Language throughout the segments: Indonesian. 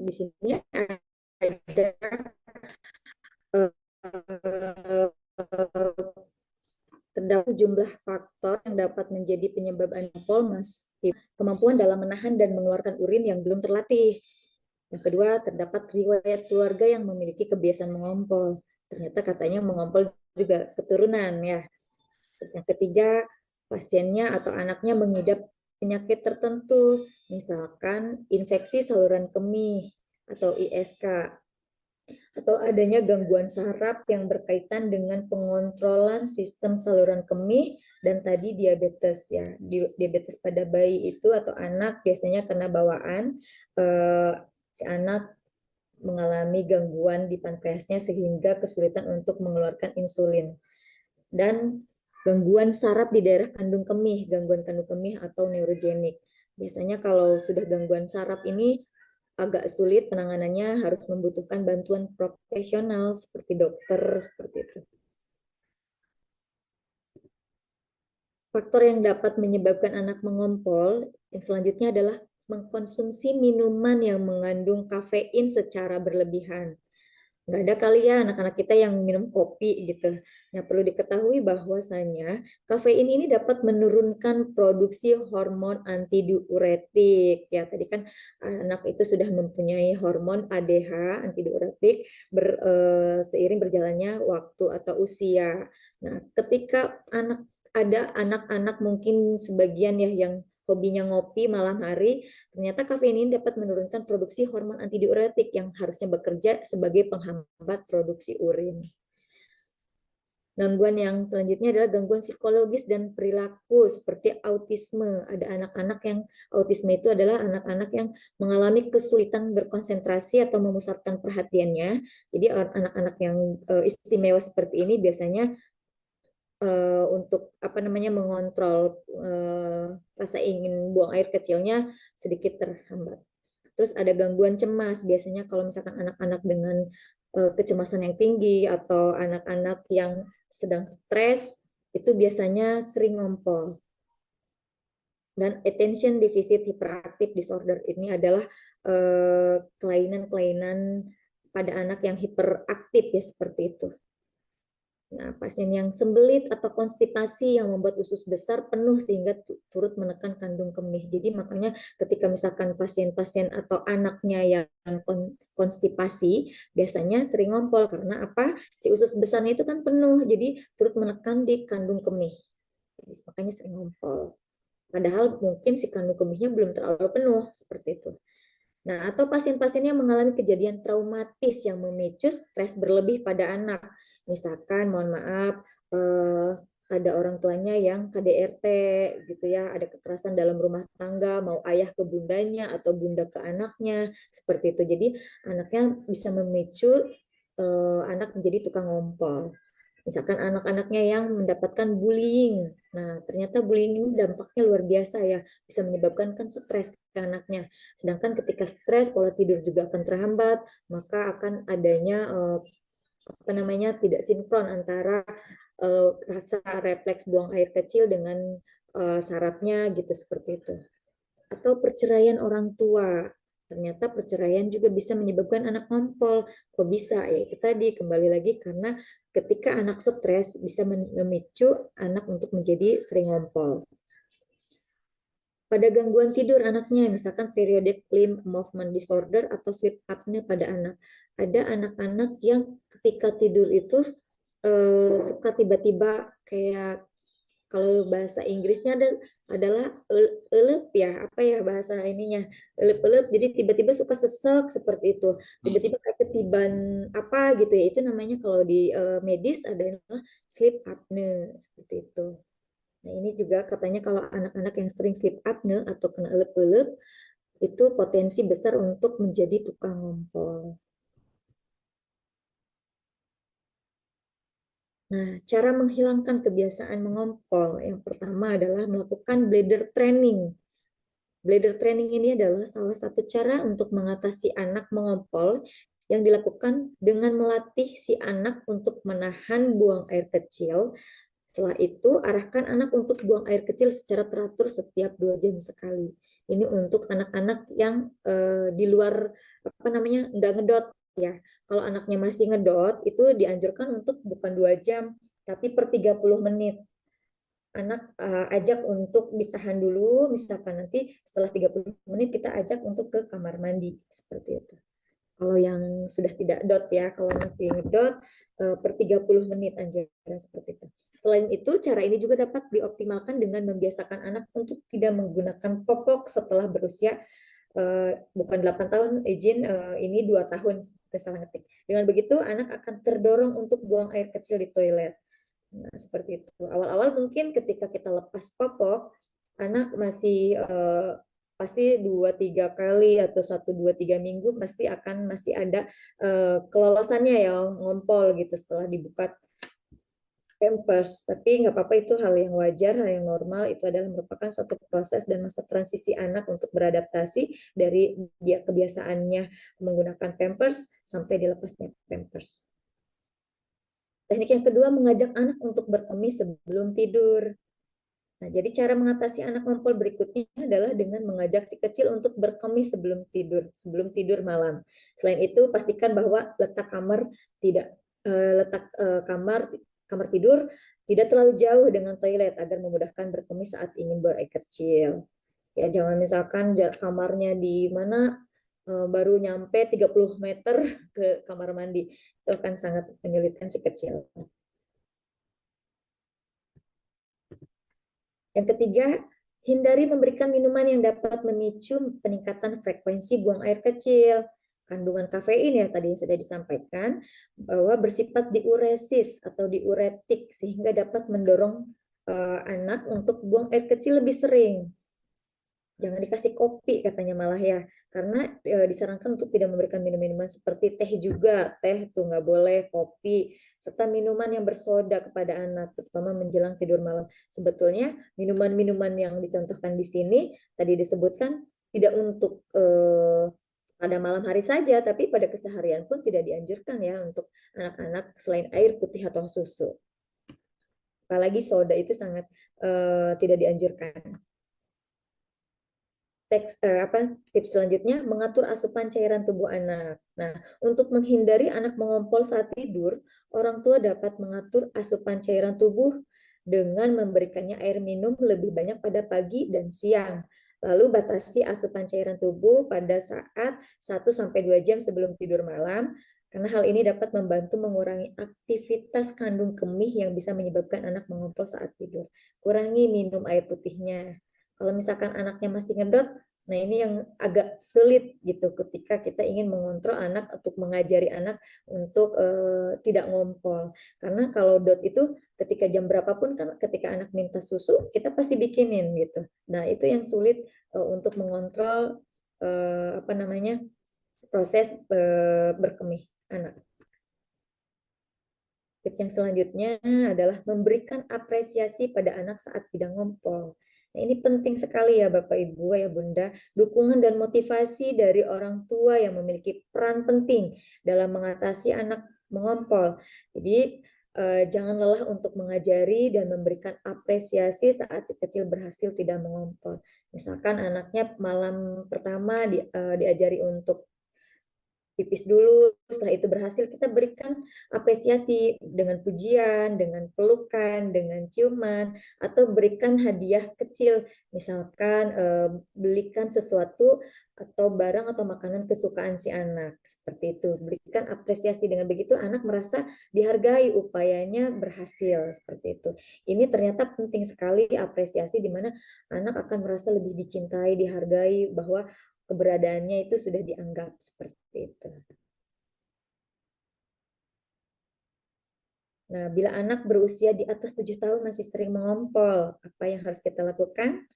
di sini ada eh, terdapat sejumlah faktor yang dapat menjadi penyebab anemia masif. Kemampuan dalam menahan dan mengeluarkan urin yang belum terlatih. Yang kedua, terdapat riwayat keluarga yang memiliki kebiasaan mengompol. Ternyata katanya mengompol juga keturunan ya. Terus yang ketiga, pasiennya atau anaknya mengidap penyakit tertentu, misalkan infeksi saluran kemih atau ISK, atau adanya gangguan saraf yang berkaitan dengan pengontrolan sistem saluran kemih dan tadi diabetes ya. Diabetes pada bayi itu atau anak biasanya karena bawaan si anak mengalami gangguan di pankreasnya sehingga kesulitan untuk mengeluarkan insulin. Dan gangguan saraf di daerah kandung kemih, gangguan kandung kemih atau neurogenik. Biasanya kalau sudah gangguan saraf ini agak sulit penanganannya, harus membutuhkan bantuan profesional seperti dokter, seperti itu. Faktor yang dapat menyebabkan anak mengompol yang selanjutnya adalah mengkonsumsi minuman yang mengandung kafein secara berlebihan. Nggak ada kali ya anak-anak kita yang minum kopi gitu. Nah, perlu diketahui bahwasanya kafein ini dapat menurunkan produksi hormon antidiuretik. Ya, tadi kan anak itu sudah mempunyai hormon ADH, antidiuretik, seiring berjalannya waktu atau usia. Nah, ketika ada anak-anak mungkin sebagian ya yang hobinya ngopi malam hari, ternyata kafein ini dapat menurunkan produksi hormon antidiuretik yang harusnya bekerja sebagai penghambat produksi urin. Gangguan yang selanjutnya adalah gangguan psikologis dan perilaku seperti autisme. Ada anak-anak yang autisme itu adalah anak-anak yang mengalami kesulitan berkonsentrasi atau memusatkan perhatiannya. Jadi anak-anak yang istimewa seperti ini biasanya untuk apa namanya mengontrol rasa ingin buang air kecilnya sedikit terhambat. Terus ada gangguan cemas, biasanya kalau misalkan anak-anak dengan kecemasan yang tinggi atau anak-anak yang sedang stres itu biasanya sering ngompol. Dan attention deficit hyperactive disorder ini adalah kelainan-kelainan pada anak yang hiperaktif ya seperti itu. Nah, pasien yang sembelit atau konstipasi yang membuat usus besar penuh sehingga turut menekan kandung kemih. Jadi makanya ketika misalkan pasien-pasien atau anaknya yang konstipasi, biasanya sering ngompol karena apa? Si usus besarnya itu kan penuh, jadi turut menekan di kandung kemih. Jadi, makanya sering ngompol. Padahal mungkin si kandung kemihnya belum terlalu penuh, seperti itu. Nah, atau pasien-pasien yang mengalami kejadian traumatis yang memicu stres berlebih pada anak. Misalkan, mohon maaf, ada orang tuanya yang KDRT gitu ya, ada kekerasan dalam rumah tangga, mau ayah ke bundanya atau bunda ke anaknya, seperti itu. Jadi anaknya bisa memicu anak menjadi tukang ngompol. Misalkan anak-anaknya yang mendapatkan bullying. Nah, ternyata bullying ini dampaknya luar biasa ya, bisa menyebabkan kan stres ke anaknya. Sedangkan ketika stres, pola tidur juga akan terhambat, maka akan adanya apa namanya tidak sinkron antara rasa refleks buang air kecil dengan sarafnya gitu seperti itu. Atau perceraian orang tua. Ternyata perceraian juga bisa menyebabkan anak ngompol. Kok bisa? Ya itu tadi kembali lagi karena ketika anak stres bisa memicu anak untuk menjadi sering ngompol. Pada gangguan tidur anaknya, misalkan periodic limb movement disorder atau sleep apnea pada anak. Ada anak-anak yang ketika tidur itu suka tiba-tiba kayak kalau bahasa Inggrisnya adalah elep ya, apa ya bahasa ininya, elep-elep, jadi tiba-tiba suka sesek seperti itu, tiba-tiba kayak ketiban apa gitu ya, itu namanya kalau di medis adalah sleep apnea seperti itu. Nah ini juga katanya kalau anak-anak yang sering sleep apnea atau kena elep-elep itu potensi besar untuk menjadi tukang ngompol. Nah, cara menghilangkan kebiasaan mengompol yang pertama adalah melakukan bladder training. Bladder training ini adalah salah satu cara untuk mengatasi anak mengompol yang dilakukan dengan melatih si anak untuk menahan buang air kecil. Setelah itu, arahkan anak untuk buang air kecil secara teratur setiap 2 jam sekali. Ini untuk anak-anak yang di luar apa namanya, nggak ngedot ya. Kalau anaknya masih ngedot, itu dianjurkan untuk bukan 2 jam, tapi per 30 menit. Anak ajak untuk ditahan dulu, misalkan nanti setelah 30 menit kita ajak untuk ke kamar mandi, seperti itu. Kalau yang sudah tidak dot ya, kalau masih ngedot per 30 menit anjuran seperti itu. Selain itu, cara ini juga dapat dioptimalkan dengan membiasakan anak untuk tidak menggunakan popok setelah berusia bukan 8 tahun, izin ini 2 tahun, salah ngetik. Dengan begitu, anak akan terdorong untuk buang air kecil di toilet. Nah, seperti itu. Awal-awal mungkin ketika kita lepas popok, anak masih pasti 2-3 kali atau 1-2-3 minggu pasti akan masih ada kelolosannya ya, ngompol gitu setelah dibuka Pampers. Tapi nggak apa-apa, itu hal yang wajar, hal yang normal. Itu adalah merupakan suatu proses dan masa transisi anak untuk beradaptasi dari dia kebiasaannya menggunakan Pampers sampai dilepasnya Pampers. Teknik yang kedua, mengajak anak untuk berkemih sebelum tidur. Nah, jadi cara mengatasi anak ngompol berikutnya adalah dengan mengajak si kecil untuk berkemih sebelum tidur malam. Selain itu, pastikan bahwa letak kamar tidak letak kamar tidur tidak terlalu jauh dengan toilet agar memudahkan berkemih saat ingin buang air kecil. Ya, jangan misalkan kamarnya di mana baru nyampe 30 meter ke kamar mandi. Itu akan sangat menyulitkan si kecil. Yang ketiga, hindari memberikan minuman yang dapat memicu peningkatan frekuensi buang air kecil. Kandungan kafein yang tadi sudah disampaikan bahwa bersifat diuresis atau diuretik sehingga dapat mendorong anak untuk buang air kecil lebih sering. Jangan dikasih kopi katanya malah ya, karena disarankan untuk tidak memberikan minum-minuman seperti teh juga, teh tuh nggak boleh, kopi, serta minuman yang bersoda kepada anak, terutama menjelang tidur malam. Sebetulnya minuman-minuman yang dicontohkan di sini tadi disebutkan tidak untuk pada malam hari saja, tapi pada keseharian pun tidak dianjurkan ya untuk anak-anak selain air putih atau susu. Apalagi soda itu sangat tidak dianjurkan. Tips selanjutnya, mengatur asupan cairan tubuh anak. Nah, untuk menghindari anak mengompol saat tidur, orang tua dapat mengatur asupan cairan tubuh dengan memberikannya air minum lebih banyak pada pagi dan siang. Lalu batasi asupan cairan tubuh pada saat 1-2 jam sebelum tidur malam, karena hal ini dapat membantu mengurangi aktivitas kandung kemih yang bisa menyebabkan anak mengompol saat tidur. Kurangi minum air putihnya. Kalau misalkan anaknya masih ngedot, nah ini yang agak sulit gitu ketika kita ingin mengontrol anak untuk mengajari anak untuk tidak ngompol. Karena kalau dot itu ketika jam berapapun kan ketika anak minta susu kita pasti bikinin gitu. Nah itu yang sulit untuk mengontrol apa namanya proses berkemih anak. Tips yang selanjutnya adalah memberikan apresiasi pada anak saat tidak ngompol. Nah, ini penting sekali ya Bapak Ibu ya Bunda, dukungan dan motivasi dari orang tua yang memiliki peran penting dalam mengatasi anak mengompol. Jadi jangan lelah untuk mengajari dan memberikan apresiasi saat si kecil berhasil tidak mengompol. Misalkan anaknya malam pertama diajari untuk pipis dulu, setelah itu berhasil kita berikan apresiasi dengan pujian, dengan pelukan, dengan ciuman, atau berikan hadiah kecil, misalkan belikan sesuatu atau barang atau makanan kesukaan si anak, seperti itu. Berikan apresiasi, dengan begitu anak merasa dihargai, upayanya berhasil, seperti itu. Ini ternyata penting sekali apresiasi di mana anak akan merasa lebih dicintai, dihargai, bahwa keberadaannya itu sudah dianggap seperti itu. Nah, bila anak berusia di atas 7 tahun masih sering mengompol, apa yang harus kita lakukan?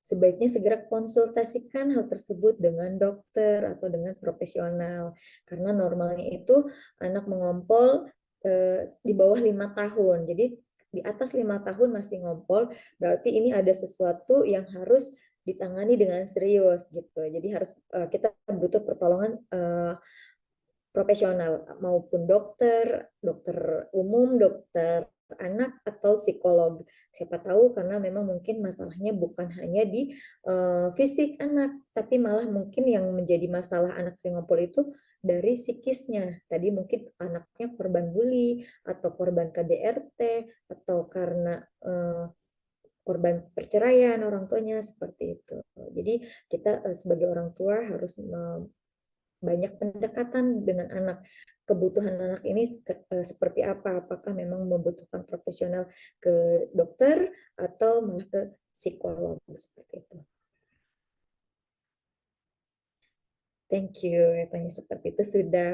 Sebaiknya segera konsultasikan hal tersebut dengan dokter atau dengan profesional. Karena normalnya itu anak mengompol di bawah 5 tahun. Jadi di atas 5 tahun masih ngompol, berarti ini ada sesuatu yang harus ditangani dengan serius gitu. Jadi harus kita butuh pertolongan profesional maupun dokter umum, dokter anak atau psikolog. Siapa tahu karena memang mungkin masalahnya bukan hanya di fisik anak, tapi malah mungkin yang menjadi masalah anak sering ngompol itu dari psikisnya. Tadi mungkin anaknya korban bully atau korban KDRT atau karena korban perceraian orang tuanya seperti itu. Jadi kita sebagai orang tua harus banyak pendekatan dengan anak. Kebutuhan anak ini seperti apa? Apakah memang membutuhkan profesional ke dokter atau malah ke psikolog seperti itu. Thank you, katanya seperti itu sudah